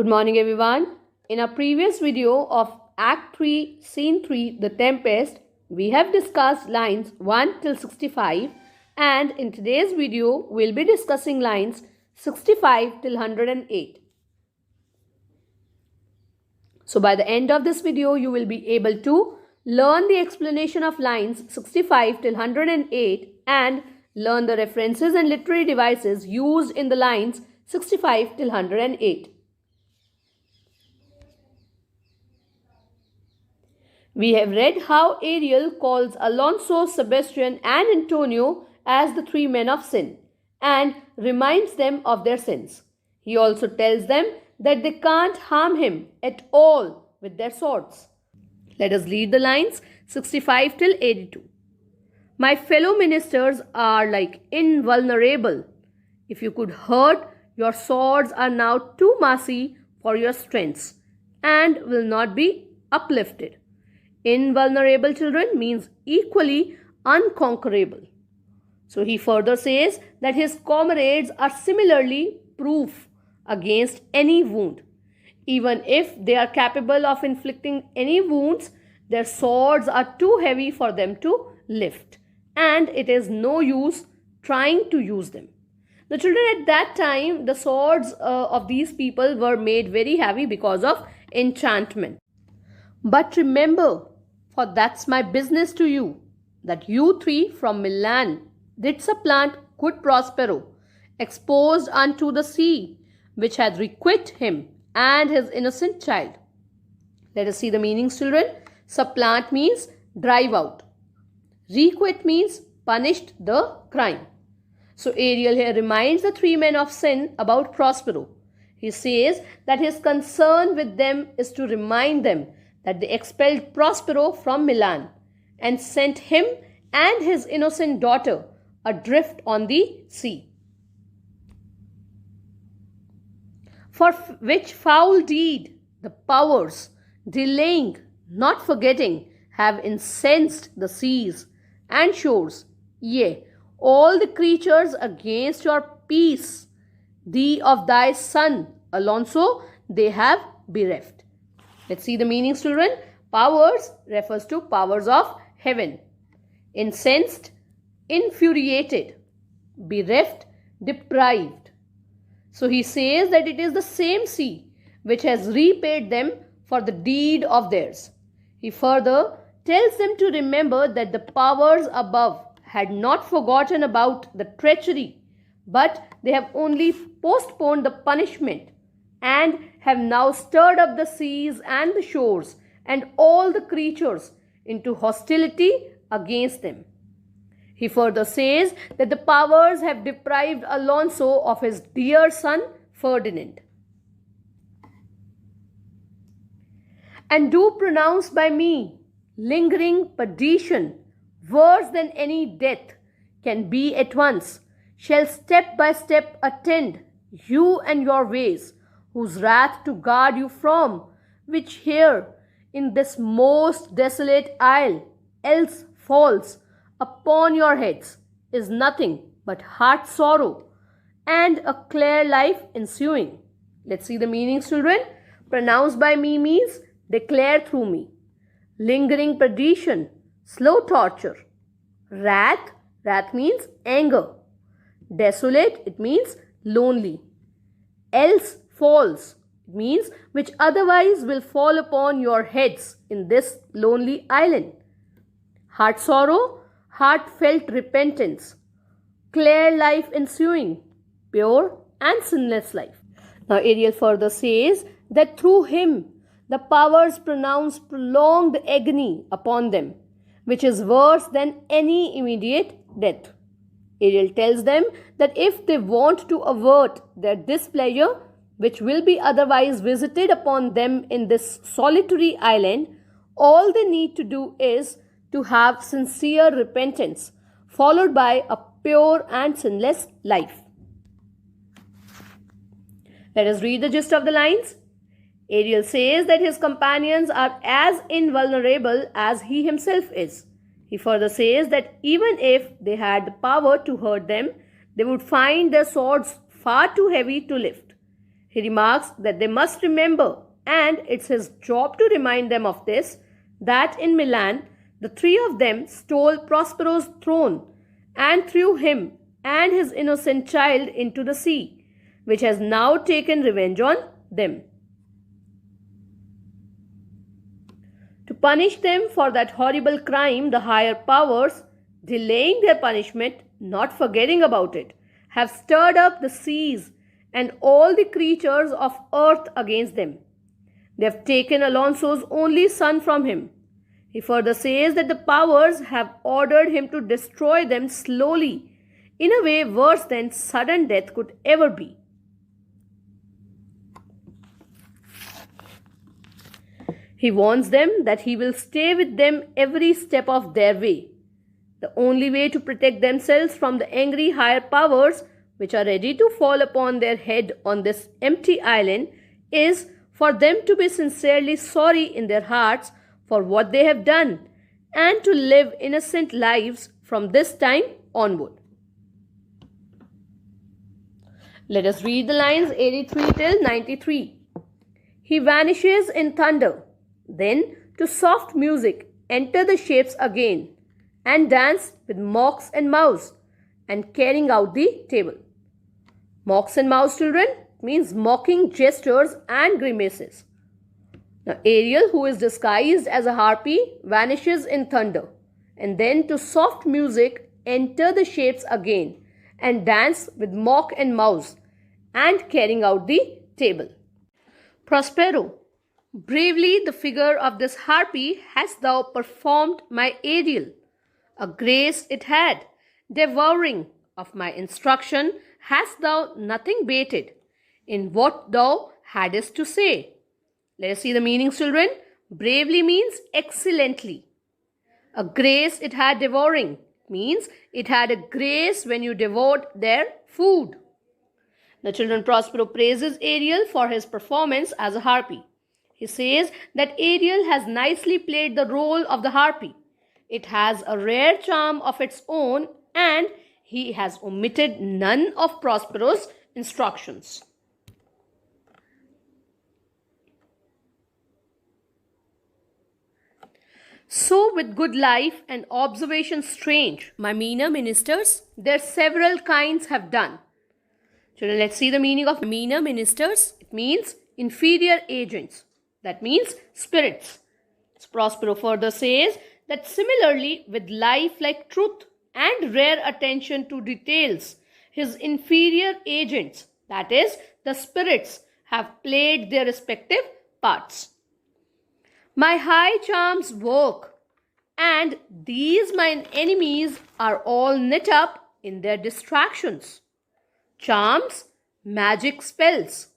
Good morning everyone. In our previous video of Act 3, Scene 3, The Tempest, we have discussed lines 1 till 65, and in today's video we'll be discussing lines 65 till 108. So by the end of this video you will be able to learn the explanation of lines 65 till 108 and learn the references and literary devices used in the lines 65 till 108. We have read how Ariel calls Alonso, Sebastian and Antonio as the three men of sin and reminds them of their sins. He also tells them that they can't harm him at all with their swords. Let us read the lines 65 till 82. My fellow ministers are like invulnerable. If you could hurt, your swords are now too massy for your strengths and will not be uplifted. Invulnerable, children, means equally unconquerable. So he further says that his comrades are similarly proof against any wound. Even if they are capable of inflicting any wounds, their swords are too heavy for them to lift, and it is no use trying to use them. The children, at that time, the swords of these people were made very heavy because of enchantment. But remember, for that's my business to you, that you three from Milan did supplant good Prospero, exposed unto the sea, which hath requite him and his innocent child. Let us see the meanings, children. Supplant means drive out. Requite means punished the crime. So Ariel here reminds the three men of sin about Prospero. He says that his concern with them is to remind them that they expelled Prospero from Milan and sent him and his innocent daughter adrift on the sea. For which foul deed the powers, delaying, not forgetting, have incensed the seas and shores, yea, all the creatures against your peace. Thee of thy son, Alonso, they have bereft. Let's see the meanings, children. Powers refers to powers of heaven. Incensed, infuriated. Bereft, deprived. So he says that it is the same sea which has repaid them for the deed of theirs. He further tells them to remember that the powers above had not forgotten about the treachery, but they have only postponed the punishment and have now stirred up the seas and the shores and all the creatures into hostility against them. He further says that the powers have deprived Alonso of his dear son Ferdinand. And do pronounce by me lingering perdition, worse than any death can be at once, shall step by step attend you and your ways, whose wrath to guard you from, which here in this most desolate isle else falls upon your heads, is nothing but heart sorrow and a clear life ensuing. Let's see the meanings, children. Pronounce by me means declare through me. Lingering perdition, slow torture. Wrath means anger. Desolate, it means lonely. Else falls, it means which otherwise will fall upon your heads in this lonely island. Heart sorrow, heartfelt repentance. Clear life ensuing, pure and sinless life. Now Ariel further says that through him the powers pronounce prolonged agony upon them, which is worse than any immediate death. Ariel tells them that if they want to avert their displeasure, which will be otherwise visited upon them in this solitary island, all they need to do is to have sincere repentance, followed by a pure and sinless life. Let us read the gist of the lines. Ariel says that his companions are as invulnerable as he himself is. He further says that even if they had the power to hurt them, they would find their swords far too heavy to lift. He remarks that they must remember, and it's his job to remind them of this, that in Milan, the three of them stole Prospero's throne and threw him and his innocent child into the sea, which has now taken revenge on them. To punish them for that horrible crime, the higher powers, delaying their punishment, not forgetting about it, have stirred up the seas and all the creatures of earth against them. They have taken Alonso's only son from him. He further says that the powers have ordered him to destroy them slowly, in a way worse than sudden death could ever be. He warns them that he will stay with them every step of their way. The only way to protect themselves from the angry higher powers, which are ready to fall upon their head on this empty island, is for them to be sincerely sorry in their hearts for what they have done, and to live innocent lives from this time onward. Let us read the lines 83 till 93. He vanishes in thunder. Then, to soft music, enter the shapes again, and dance with mocks and mouse, and carrying out the table. Mocks and mouse, children, means mocking gestures and grimaces. Now, Ariel, who is disguised as a harpy, vanishes in thunder, and then to soft music, enter the shapes again, and dance with mock and mouse, and carrying out the table. Prospero, bravely the figure of this harpy hast thou performed, my Ariel. A grace it had, devouring of my instruction hast thou nothing bated in what thou hadst to say. Let us see the meanings, children. Bravely means excellently. A grace it had, devouring means it had a grace when you devoured their food. The children, Prospero praises Ariel for his performance as a harpy. He says that Ariel has nicely played the role of the harpy. It has a rare charm of its own, and he has omitted none of Prospero's instructions. So with good life and observation strange, my meaner ministers, their several kinds have done. Children, let's see the meaning of meaner ministers. It means inferior agents. That means spirits. Prospero further says that similarly with life like truth and rare attention to details, his inferior agents, that is, the spirits, have played their respective parts. My high charms work, and these mine enemies are all knit up in their distractions. Charms, magic spells.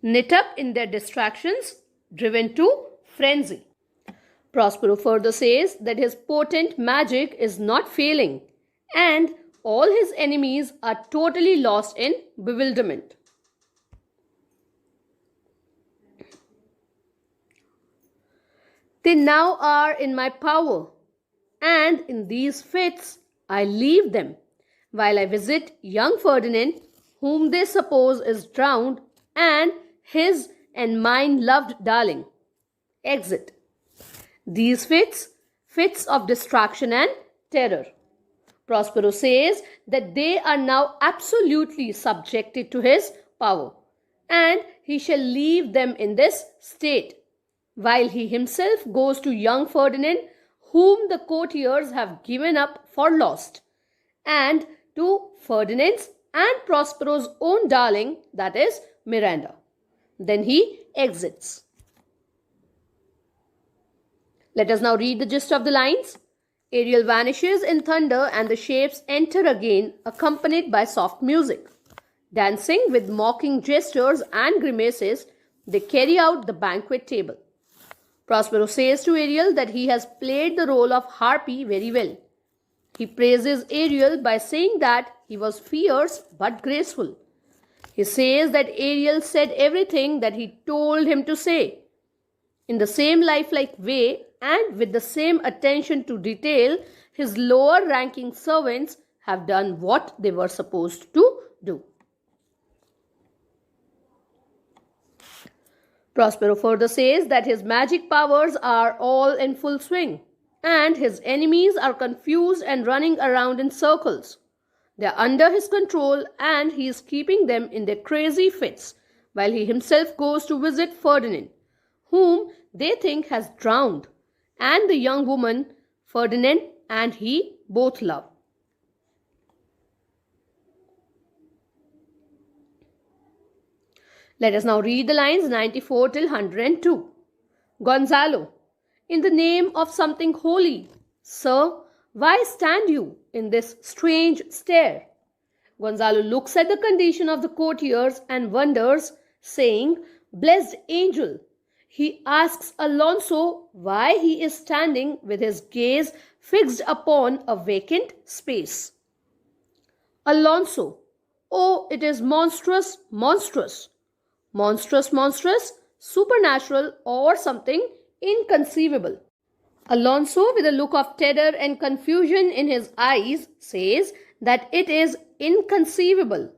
Knit up in their distractions, driven to frenzy. Prospero further says that his potent magic is not failing, and all his enemies are totally lost in bewilderment. They now are in my power, and in these fits I leave them, while I visit young Ferdinand, whom they suppose is drowned, and his and mine loved darling. Exit. These fits of distraction and terror. Prospero says that they are now absolutely subjected to his power, and he shall leave them in this state, while he himself goes to young Ferdinand, whom the courtiers have given up for lost, and to Ferdinand's and Prospero's own darling, that is Miranda. Then he exits. Let us now read the gist of the lines. Ariel vanishes in thunder, and the shapes enter again, accompanied by soft music. Dancing with mocking gestures and grimaces, they carry out the banquet table. Prospero says to Ariel that he has played the role of harpy very well. He praises Ariel by saying that he was fierce but graceful. He says that Ariel said everything that he told him to say, in the same lifelike way and with the same attention to detail. His lower ranking servants have done what they were supposed to do. Prospero further says that his magic powers are all in full swing, and his enemies are confused and running around in circles. They are under his control, and he is keeping them in their crazy fits, while he himself goes to visit Ferdinand, whom they think has drowned, and the young woman Ferdinand and he both love. Let us now read the lines 94 till 102. Gonzalo, in the name of something holy, sir, why stand you in this strange stare? Gonzalo looks at the condition of the courtiers and wonders, saying, Blessed angel. He asks Alonso why he is standing with his gaze fixed upon a vacant space. Alonso, oh, it is monstrous, monstrous. Monstrous, monstrous, supernatural, or something inconceivable. Alonso, with a look of terror and confusion in his eyes, says that it is inconceivable.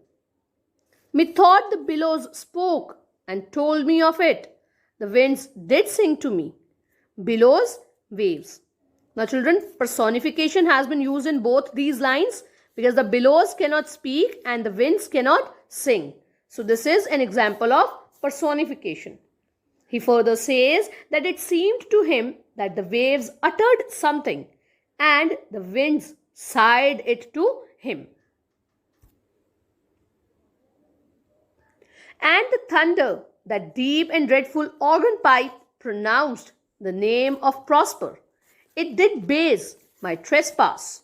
Methought the billows spoke and told me of it. The winds did sing to me. Billows, waves. Now children, personification has been used in both these lines because the billows cannot speak and the winds cannot sing. So this is an example of personification. He further says that it seemed to him that the waves uttered something and the winds sighed it to him. And the thunder, that deep and dreadful organ pipe, pronounced the name of Prosper. It did base my trespass.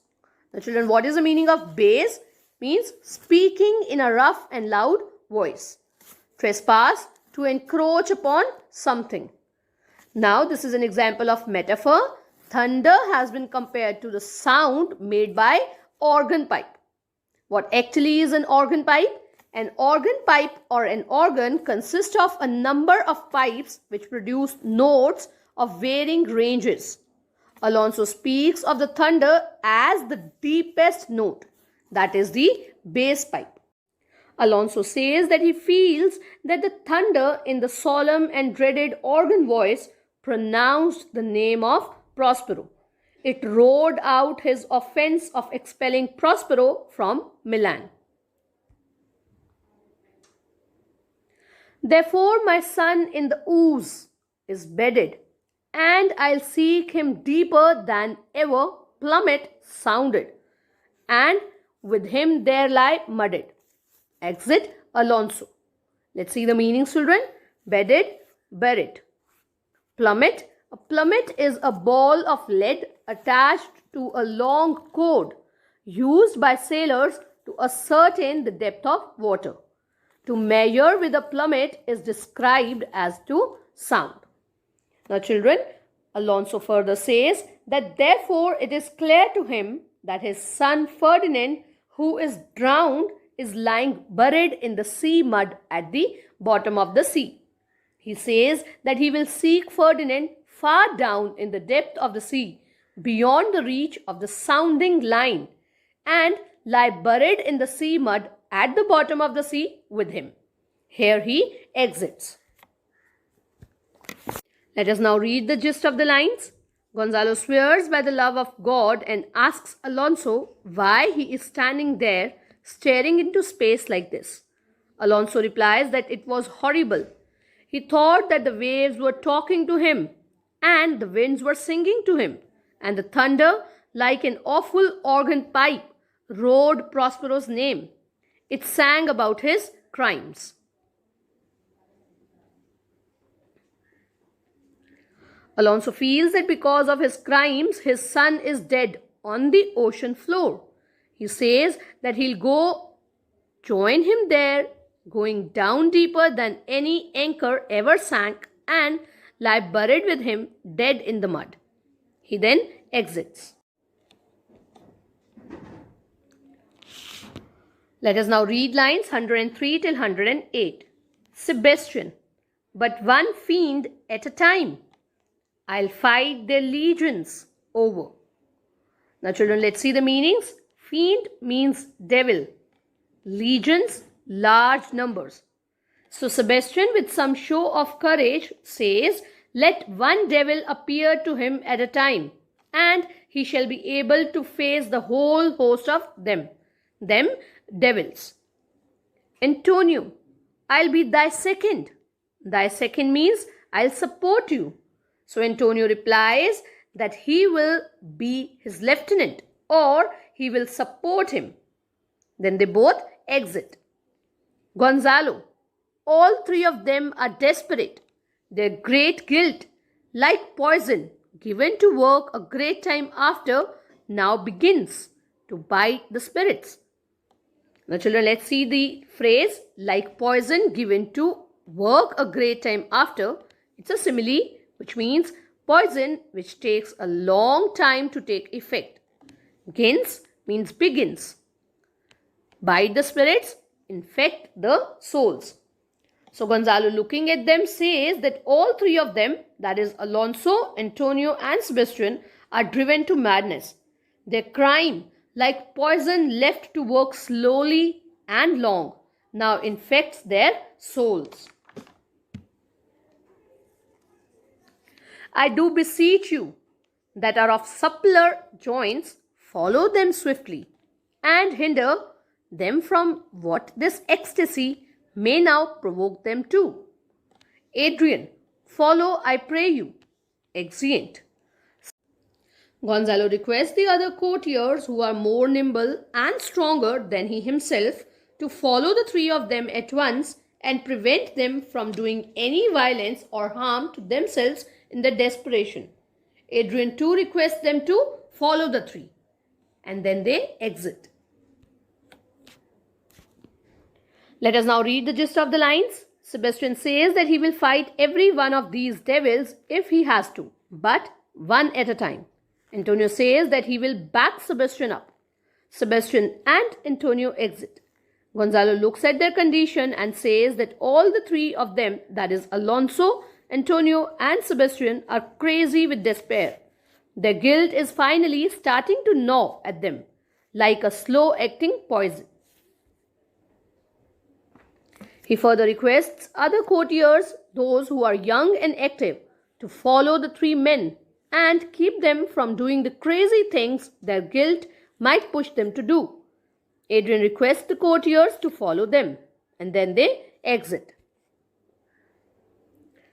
Now children, what is the meaning of base? Means speaking in a rough and loud voice. Trespass, to encroach upon something. Now this is an example of metaphor. Thunder has been compared to the sound made by organ pipe. What actually is an organ pipe? An organ pipe or an organ consists of a number of pipes which produce notes of varying ranges. Alonso speaks of the thunder as the deepest note, that is the bass pipe. Alonso says that he feels that the thunder in the solemn and dreaded organ voice pronounced the name of Prospero. It roared out his offense of expelling Prospero from Milan. Therefore my son in the ooze is bedded, and I'll seek him deeper than ever plummet sounded, and with him there lie mudded. Exit Alonso. Let's see the meanings, children. Bedded, buried. Plummet. A plummet is a ball of lead attached to a long cord used by sailors to ascertain the depth of water. To measure with a plummet is described as to sound. Now children, Alonso further says that therefore it is clear to him that his son Ferdinand, who is drowned, is lying buried in the sea mud at the bottom of the sea. He says that he will seek Ferdinand far down in the depth of the sea, beyond the reach of the sounding line, and lie buried in the sea mud at the bottom of the sea with him. Here he exits. Let us now read the gist of the lines. Gonzalo swears by the love of God and asks Alonso why he is standing there staring into space like this. Alonso replies that it was horrible. He thought that the waves were talking to him and the winds were singing to him, and the thunder, like an awful organ pipe, roared Prospero's name. It sang about his crimes. Alonso feels that because of his crimes, his son is dead on the ocean floor. He says that he'll go join him there, going down deeper than any anchor ever sank, and lie buried with him dead in the mud. He then exits. Let us now read lines 103 till 108. Sebastian, but one fiend at a time. I'll fight their legions over. Now children, let's see the meanings. Fiend means devil. Legions, large numbers. So Sebastian, with some show of courage, says, "Let one devil appear to him at a time, and he shall be able to face the whole host of them devils. Antonio, I'll be thy second." Thy second means I'll support you. So Antonio replies that he will be his lieutenant or he will support him. Then they both exit. Gonzalo, all three of them are desperate. Their great guilt, like poison given to work a great time after, now begins to bite the spirits. Now children, let's see the phrase like poison given to work a great time after. It's a simile which means poison which takes a long time to take effect. Gins means begins. Bite the spirits, infect the souls. So Gonzalo, looking at them, says that all three of them, that is Alonso, Antonio and Sebastian, are driven to madness. Their crime, like poison left to work slowly and long, now infects their souls. I do beseech you that are of suppler joints, follow them swiftly and hinder them from what this ecstasy may now provoke them to. Adrian, follow, I pray you. Exeunt. Gonzalo requests the other courtiers who are more nimble and stronger than he himself to follow the three of them at once and prevent them from doing any violence or harm to themselves in their desperation. Adrian too requests them to follow the three, and then they exit. Let us now read the gist of the lines. Sebastian says that he will fight every one of these devils if he has to, but one at a time. Antonio says that he will back Sebastian up. Sebastian and Antonio exit. Gonzalo looks at their condition and says that all the three of them, that is Alonso, Antonio and Sebastian, are crazy with despair. Their guilt is finally starting to gnaw at them like a slow-acting poison. He further requests other courtiers, those who are young and active, to follow the three men and keep them from doing the crazy things their guilt might push them to do. Adrian requests the courtiers to follow them, and then they exit.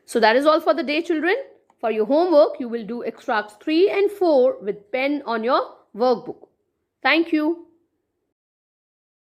So that is all for the day, children. For your homework, you will do extracts 3 and 4 with pen on your workbook. Thank you.